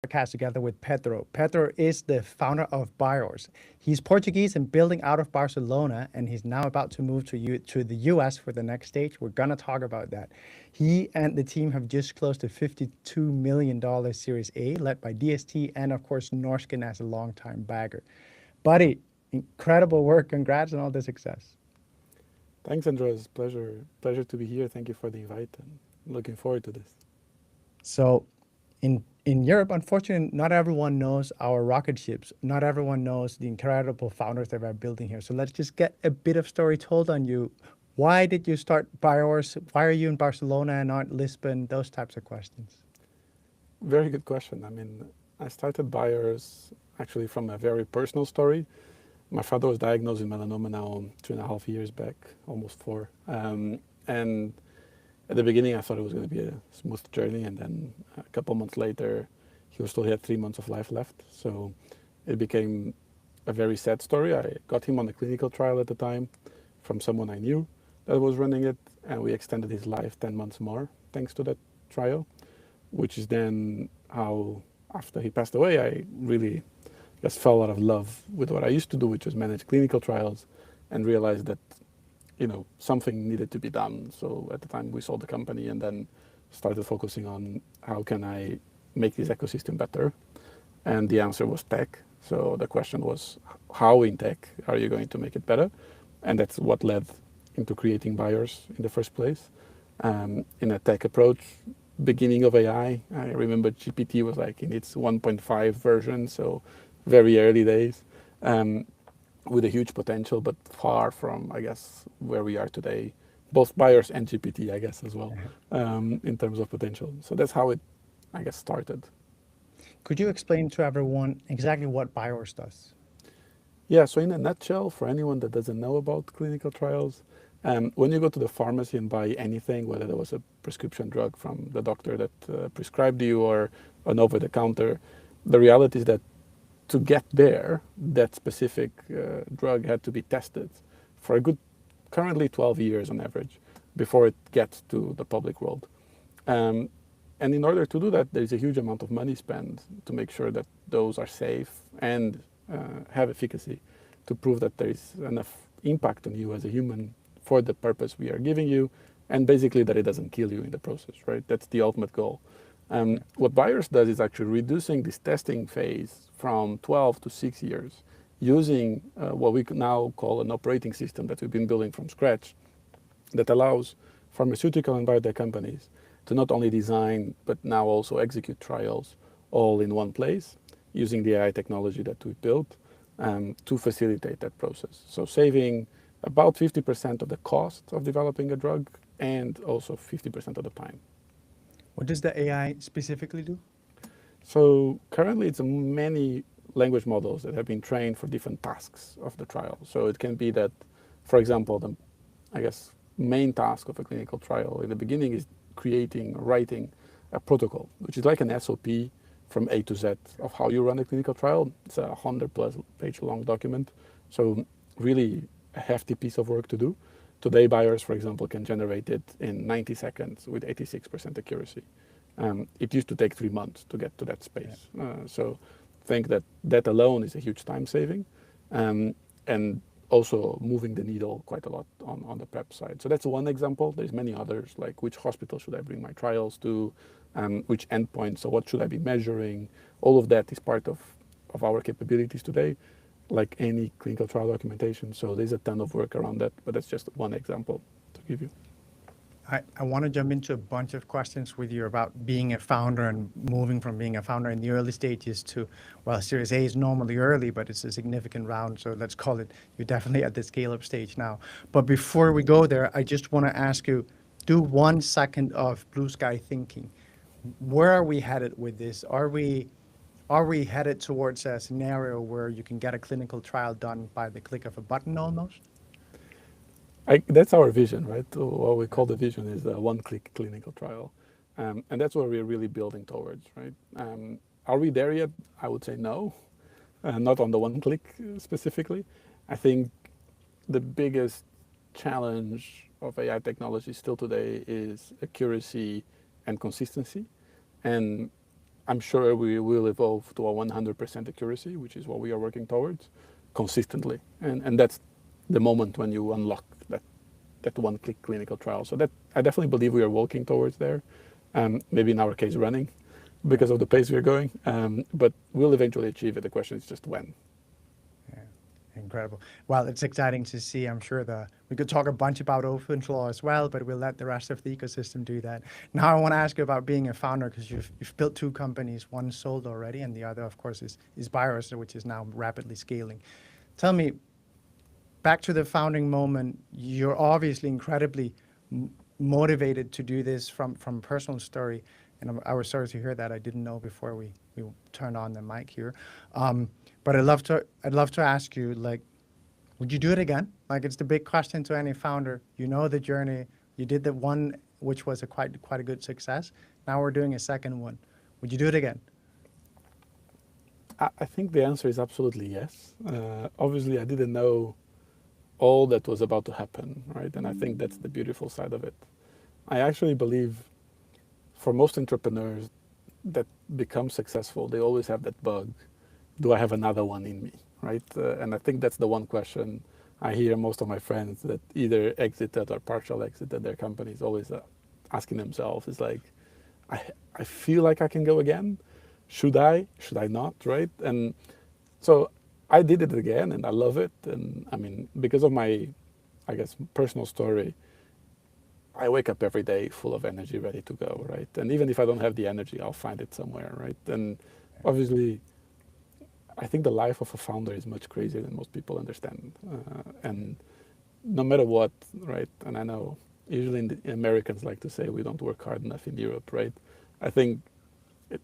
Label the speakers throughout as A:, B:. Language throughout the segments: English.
A: podcast together with Pedro. Pedro is the founder of Biors. He's Portuguese and building out of Barcelona, and he's now about to move to the US for the next stage. We're going to talk about that. He and the team have just closed a $52 million Series A, led by DST and, of course, Norsken as a longtime bagger. Buddy, incredible work. Congrats on all the success.
B: Thanks, Andreas. Pleasure to be here. Thank you for the invite, and looking forward to this.
A: So, in Europe, unfortunately, not everyone knows our rocket ships. Not everyone knows the incredible founders that we're building here. So let's just get a bit of story told on you. Why did you start Biors? Why are you in Barcelona and not Lisbon? Those types of questions.
B: Very good question. I mean, I started Biors actually from a very personal story. My father was diagnosed with melanoma now 2.5 years back, almost 4. And at the beginning, I thought it was going to be a smooth journey, and then a couple months later, he had 3 months of life left. So it became a very sad story. I got him on a clinical trial at the time from someone I knew that was running it, and we extended his life 10 months more thanks to that trial, which is then how, after he passed away, I really just fell out of love with what I used to do, which was manage clinical trials, and realized that something needed to be done. So at the time we sold the company and then started focusing on how can I make this ecosystem better. And the answer was tech. So the question was, how in tech are you going to make it better? And that's what led into creating Biors in the first place. In a tech approach, beginning of AI, I remember GPT was like in its 1.5 version, so very early days. With a huge potential, but far from, I guess, where we are today, both Biors and GPT, I guess, as well, in terms of potential. So that's how it, I guess, started.
A: Could you explain to everyone exactly what Biors does?
B: Yeah, so in a nutshell, for anyone that doesn't know about clinical trials, when you go to the pharmacy and buy anything, whether there was a prescription drug from the doctor that prescribed you or an over-the-counter, the reality is that to get there, that specific drug had to be tested for a good, currently 12 years on average, before it gets to the public world. And in order to do that, there is a huge amount of money spent to make sure that those are safe and have efficacy, to prove that there is enough impact on you as a human for the purpose we are giving you, and basically that it doesn't kill you in the process, right? That's the ultimate goal. What Biors does is actually reducing this testing phase from 12 to 6 years, using what we now call an operating system that we've been building from scratch, that allows pharmaceutical and biotech companies to not only design, but now also execute trials all in one place, using the AI technology that we built to facilitate that process. So saving about 50% of the cost of developing a drug, and also 50% of the time.
A: What does the AI specifically do?
B: So currently it's many language models that have been trained for different tasks of the trial. So it can be that, for example, the, I guess, main task of a clinical trial in the beginning is creating or writing a protocol, which is like an SOP from A to Z of how you run a clinical trial. It's a 100+ page long document. So really a hefty piece of work to do. Today, Biors, for example, can generate it in 90 seconds with 86% accuracy. It used to take 3 months to get to that space. So I think that alone is a huge time saving, and also moving the needle quite a lot on the prep side. So that's one example. There's many others, like which hospital should I bring my trials to, which endpoints, so what should I be measuring? All of that is part of our capabilities today, like any clinical trial documentation. So there's a ton of work around that, but that's just one example to give you.
A: I want to jump into a bunch of questions with you about being a founder and moving from being a founder in the early stages to, well, Series A is normally early, but it's a significant round. So let's call it, you're definitely at the scale up stage now. But before we go there, I just want to ask you, do 1 second of blue sky thinking. Where are we headed with this? Are we headed towards a scenario where you can get a clinical trial done by the click of a button almost?
B: That's our vision, right? What we call the vision is a one-click clinical trial. And that's what we're really building towards, right? Are we there yet? I would say no, not on the one-click specifically. I think the biggest challenge of AI technology still today is accuracy and consistency. And I'm sure we will evolve to a 100% accuracy, which is what we are working towards consistently. And that's the moment when you unlock that one-click clinical trial. So that I definitely believe we are walking towards there. Maybe in our case running because of the pace we are going. But we'll eventually achieve it. The question is just when.
A: Yeah, incredible. Well, it's exciting to see. I'm sure we could talk a bunch about OpenFlow as well, but we'll let the rest of the ecosystem do that. Now I want to ask you about being a founder, because you've built two companies, one sold already, and the other, of course, is Bios, which is now rapidly scaling. Tell me, back to the founding moment, you're obviously incredibly motivated to do this from a personal story. And I was sorry to hear that. I didn't know before we turned on the mic here. But I'd love to ask you, like, would you do it again? Like, it's the big question to any founder. You know the journey. You did the one, which was quite a good success. Now we're doing a second one. Would you do it again?
B: I think the answer is absolutely yes. Obviously, I didn't know all that was about to happen, right? And I think that's the beautiful side of it. I actually believe for most entrepreneurs that become successful, they always have that bug. Do I have another one in me, right? And I think that's the one question I hear most of my friends that either exited or partial exited their companies always asking themselves is like, I feel like I can go again. Should I not, right? And so I did it again and I love it. And I mean, because of my, I guess, personal story, I wake up every day full of energy, ready to go, right? And even if I don't have the energy, I'll find it somewhere, right? And obviously, I think the life of a founder is much crazier than most people understand. And no matter what, right? And I know usually Americans like to say we don't work hard enough in Europe, right? I think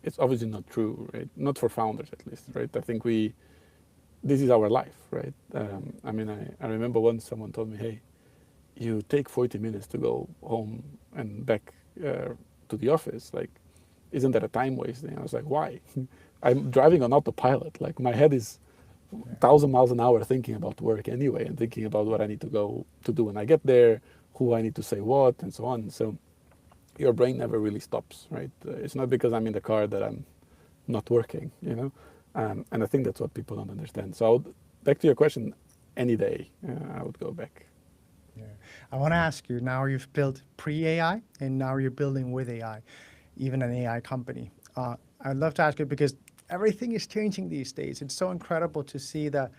B: it's obviously not true, right? Not for founders at least, right? I think this is our life, right? I mean, I remember once someone told me, hey, you take 40 minutes to go home and back to the office. Like, isn't that a time waste? And I was like, why? I'm driving on autopilot. Like, my head is 1,000 miles an hour thinking about work anyway and thinking about what I need to go to do when I get there, who I need to say what, and so on. So your brain never really stops, right? It's not because I'm in the car that I'm not working, you know? And I think that's what people don't understand. So back to your question, any day I would go back.
A: Yeah. I want to ask you, now you've built pre-AI and now you're building with AI, even an AI company. I'd love to ask you, because everything is changing these days. It's so incredible to see that,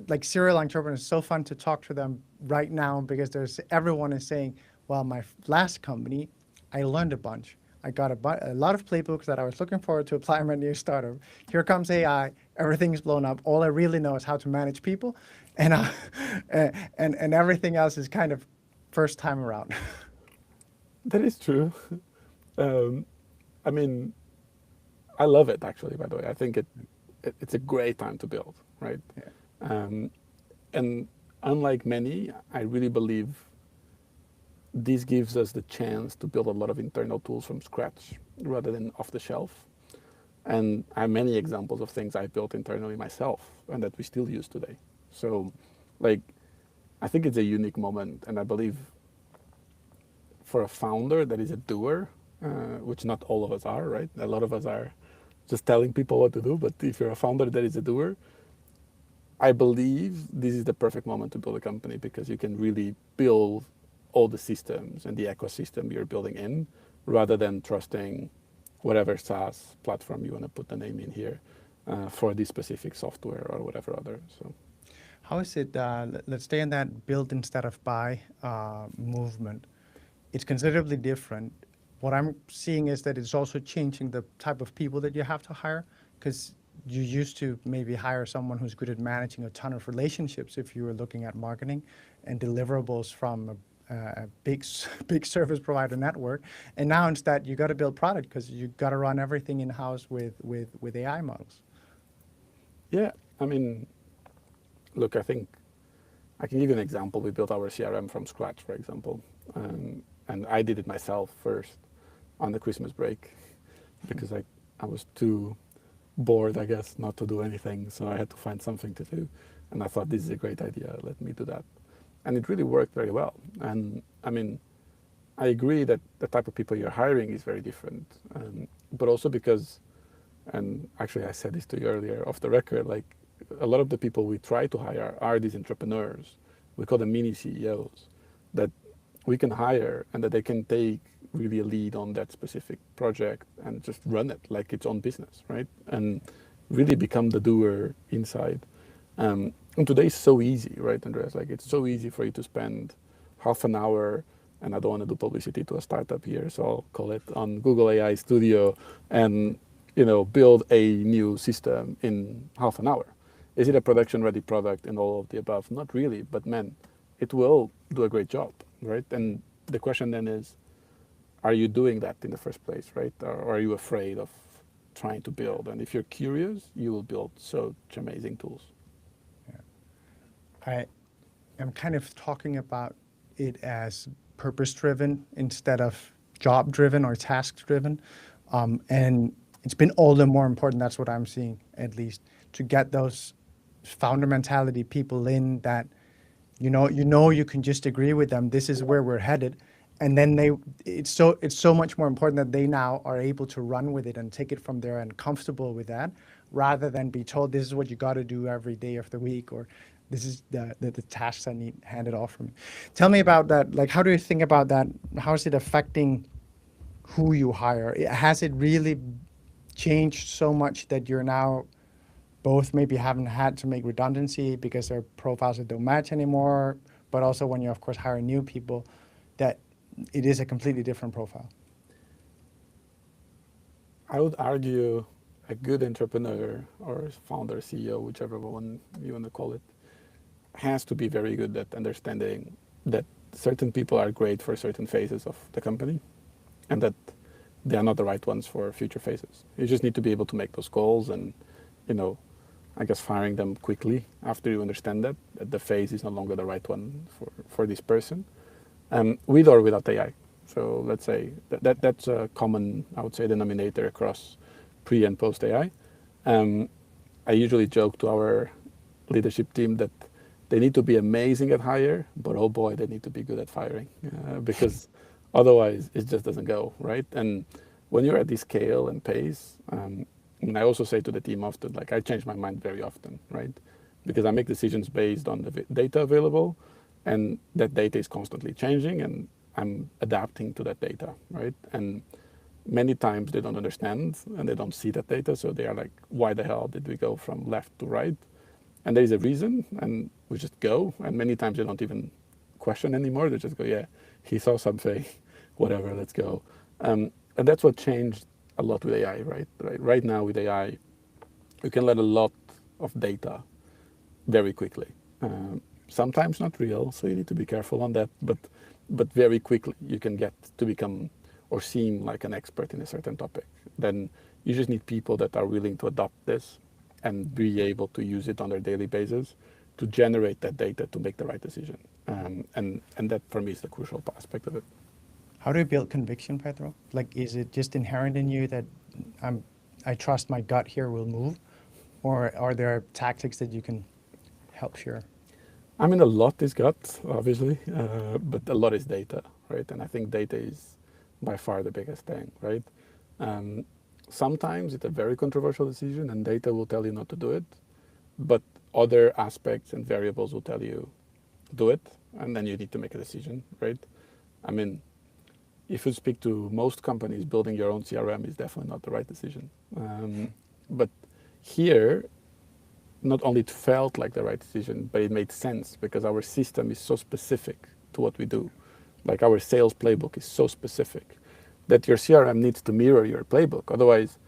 A: like, serial entrepreneurs, it's so fun to talk to them right now, because everyone is saying, well, my last company, I learned a bunch. I got a lot of playbooks that I was looking forward to apply in my new startup. Here comes AI, everything's blown up. All I really know is how to manage people, and and everything else is kind of first time around.
B: That is true. I mean, I love it actually, by the way. I think it's a great time to build, right? Yeah. And unlike many, I really believe this gives us the chance to build a lot of internal tools from scratch rather than off the shelf. And I have many examples of things I built internally myself and that we still use today. So, like, I think it's a unique moment. And I believe for a founder that is a doer, which not all of us are, right? A lot of us are just telling people what to do. But if you're a founder that is a doer, I believe this is the perfect moment to build a company, because you can really build all the systems and the ecosystem you're building in, rather than trusting whatever SaaS platform you want to put the name in here for this specific software or whatever other. So,
A: how is it? Let's stay in that build instead of buy movement. It's considerably different. What I'm seeing is that it's also changing the type of people that you have to hire, because you used to maybe hire someone who's good at managing a ton of relationships if you were looking at marketing and deliverables from a big service provider network. And now instead, you got to build product, because you got to run everything in-house with AI models.
B: Yeah, I mean, look, I think I can give you an example. We built our CRM from scratch, for example. And I did it myself first on the Christmas break, because I was too bored, I guess, not to do anything. So I had to find something to do. And I thought, this is a great idea. Let me do that. And it really worked very well. And I mean, I agree that the type of people you're hiring is very different, but also because, and actually I said this to you earlier off the record, like a lot of the people we try to hire are these entrepreneurs. We call them mini CEOs that we can hire and that they can take really a lead on that specific project and just run it like its own business, right? And really become the doer inside. And today is so easy, right, Andreas? Like it's so easy for you to spend half an hour, and I don't want to do publicity to a startup here, so I'll call it on Google AI Studio and build a new system in half an hour. Is it a production ready product and all of the above? Not really, but man, it will do a great job, right? And the question then is, are you doing that in the first place, right? Or are you afraid of trying to build? And if you're curious, you will build such amazing tools.
A: I am kind of talking about it as purpose-driven instead of job-driven or task-driven. And it's been all the more important, that's what I'm seeing at least, to get those founder mentality people in that, you can just agree with them, this is where we're headed. And then it's so much more important that they now are able to run with it and take it from there and comfortable with that, rather than be told this is what you got to do every day of the week, or this is the tasks I need handed off from you. Tell me about that. Like, how do you think about that? How is it affecting who you hire? Has it really changed so much that you're now both maybe haven't had to make redundancy because there are profiles that don't match anymore, but also when you, of course, hire new people, that it is a completely different profile?
B: I would argue a good entrepreneur or founder, CEO, whichever one you want to call it, has to be very good at understanding that certain people are great for certain phases of the company and that they are not the right ones for future phases. You just need to be able to make those calls and, I guess firing them quickly after you understand that the phase is no longer the right one for this person, with or without AI. So let's say that's a common, I would say, denominator across pre and post AI. I usually joke to our leadership team that they need to be amazing at hire, but oh boy, they need to be good at firing, because otherwise it just doesn't go, right? And when you're at this scale and pace, and I also say to the team often, like I change my mind very often, right? Because I make decisions based on the data available, and that data is constantly changing, and I'm adapting to that data, right? And many times they don't understand and they don't see that data, so they are like, why the hell did we go from left to right? And there is a reason, and we just go. And many times they don't even question anymore. They just go, yeah, he saw something, whatever, let's go. And that's what changed a lot with AI, right? Right now with AI, you can learn a lot of data very quickly. Sometimes not real, so you need to be careful on that. But very quickly you can get to become or seem like an expert in a certain topic. Then you just need people that are willing to adopt this and be able to use it on their daily basis to generate that data to make the right decision. And that for me is the crucial aspect of it.
A: How do you build conviction, Pedro? Like, is it just inherent in you that I trust my gut here will move? Or are there tactics that you can help share?
B: I mean, a lot is gut, obviously, but a lot is data, right? And I think data is by far the biggest thing, right? Sometimes it's a very controversial decision and data will tell you not to do it, but other aspects and variables will tell you do it, and then you need to make a decision, right? I mean, if you speak to most companies, building your own CRM is definitely not the right decision. But here, not only it felt like the right decision, but it made sense because our system is so specific to what we do. Like our sales playbook is so specific that your CRM needs to mirror your playbook. Otherwise,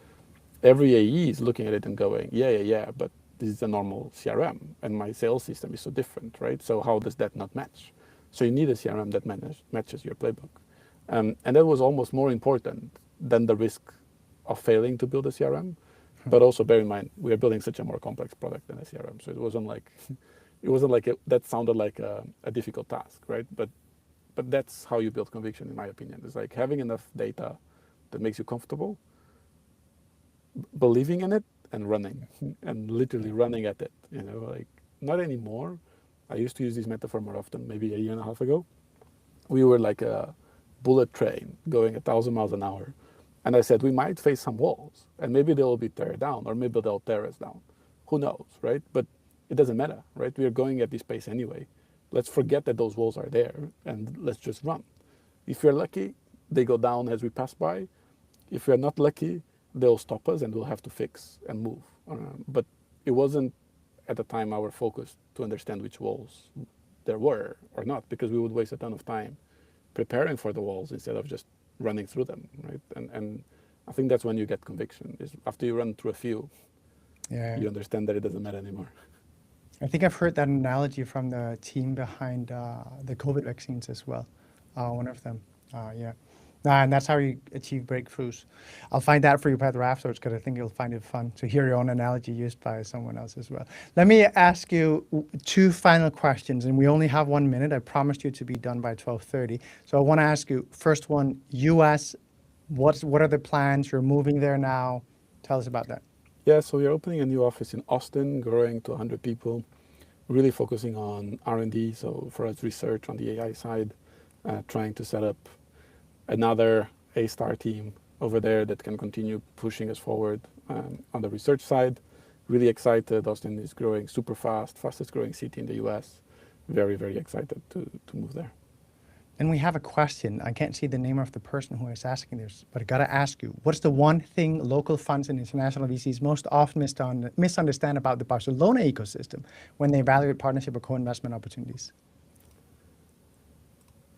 B: every AE is looking at it and going, yeah, but this is a normal CRM and my sales system is so different, right? So how does that not match? So you need a CRM that matches your playbook. And that was almost more important than the risk of failing to build a CRM. But also bear in mind, we are building such a more complex product than a CRM. So it wasn't like that sounded like a difficult task, right? But that's how you build conviction, in my opinion. It's like having enough data that makes you comfortable, believing in it, and running, and literally running at it. Like not anymore. I used to use this metaphor more often, maybe a year and a half ago. We were like a bullet train going 1,000 miles an hour. And I said, we might face some walls, and maybe they will be teared down, or maybe they'll tear us down. Who knows, right? But it doesn't matter, right? We are going at this pace anyway. Let's forget that those walls are there, and let's just run. If we're lucky, they go down as we pass by. If we're not lucky, they'll stop us, and we'll have to fix and move. But it wasn't at the time our focus to understand which walls there were or not, because we would waste a ton of time preparing for the walls instead of just running through them, right? And I think that's when you get conviction, is after you run through a few,
A: Yeah.
B: you understand that it doesn't matter anymore.
A: I think I've heard that analogy from the team behind the COVID vaccines as well. One of them, yeah. And that's how you achieve breakthroughs. I'll find that for you, Pedro, afterwards, because I think you'll find it fun to hear your own analogy used by someone else as well. Let me ask you two final questions, and we only have 1 minute. I promised you to be done by 12:30. So I want to ask you, first one, U.S., what are the plans? You're moving there now. Tell us about that.
B: Yeah, so we're opening a new office in Austin, growing to 100 people, really focusing on R&D. So for us, research on the AI side, trying to set up another A-star team over there that can continue pushing us forward on the research side. Really excited. Austin is growing super fast, fastest growing city in the US. Very, very excited to move there.
A: And we have a question. I can't see the name of the person who is asking this, but I got to ask you, what's the one thing local funds and international VCs most often misunderstand about the Barcelona ecosystem when they evaluate partnership or co-investment opportunities?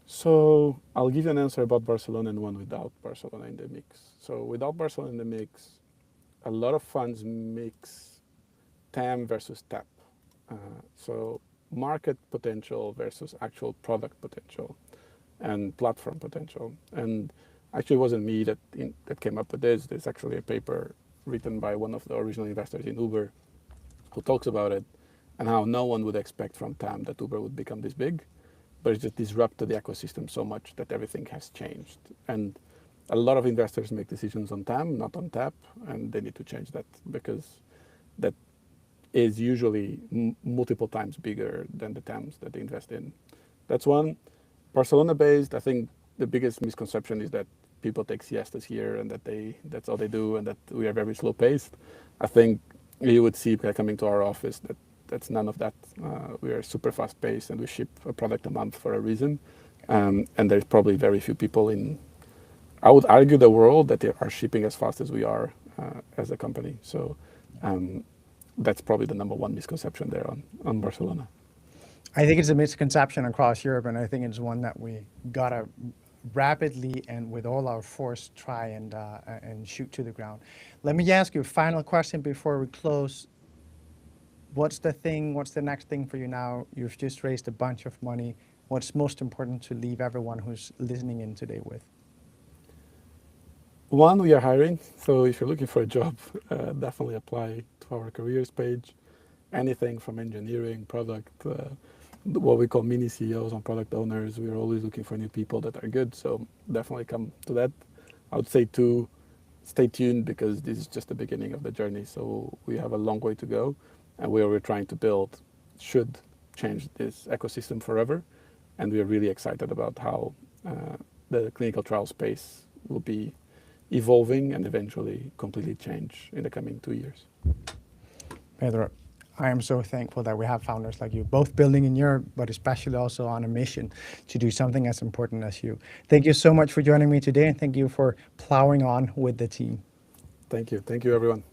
B: So I'll give you an answer about Barcelona and one without Barcelona in the mix. So without Barcelona in the mix, a lot of funds mix TAM versus TAP. So market potential versus actual product potential and platform potential. And actually it wasn't me that came up with this. There's actually a paper written by one of the original investors in Uber who talks about it and how no one would expect from TAM that Uber would become this big, but it just disrupted the ecosystem so much that everything has changed. And a lot of investors make decisions on TAM, not on TAP, and they need to change that because that is usually multiple times bigger than the TAMs that they invest in. That's one. Barcelona-based, I think the biggest misconception is that people take siestas here and that's all they do and that we are very slow-paced. I think you would see coming to our office that that's none of that. We are super fast-paced and we ship a product a month for a reason. And there's probably very few people in, I would argue, the world that they are shipping as fast as we are as a company. So that's probably the number one misconception there on Barcelona.
A: I think it's a misconception across Europe, and I think it's one that we gotta rapidly and with all our force try and shoot to the ground. Let me ask you a final question before we close. What's the next thing for you now? You've just raised a bunch of money. What's most important to leave everyone who's listening in today with?
B: One, we are hiring. So if you're looking for a job, definitely apply to our careers page. Anything from engineering, product, what we call mini CEOs and product owners. We're always looking for new people that are good. So definitely come to that. I would say two, stay tuned because this is just the beginning of the journey. So we have a long way to go. And where we're trying to build should change this ecosystem forever. And we are really excited about how the clinical trial space will be evolving and eventually completely change in the coming 2 years.
A: Pedro, I am so thankful that we have founders like you, both building in Europe, but especially also on a mission to do something as important as you. Thank you so much for joining me today, and thank you for plowing on with the team.
B: Thank you. Thank you, everyone.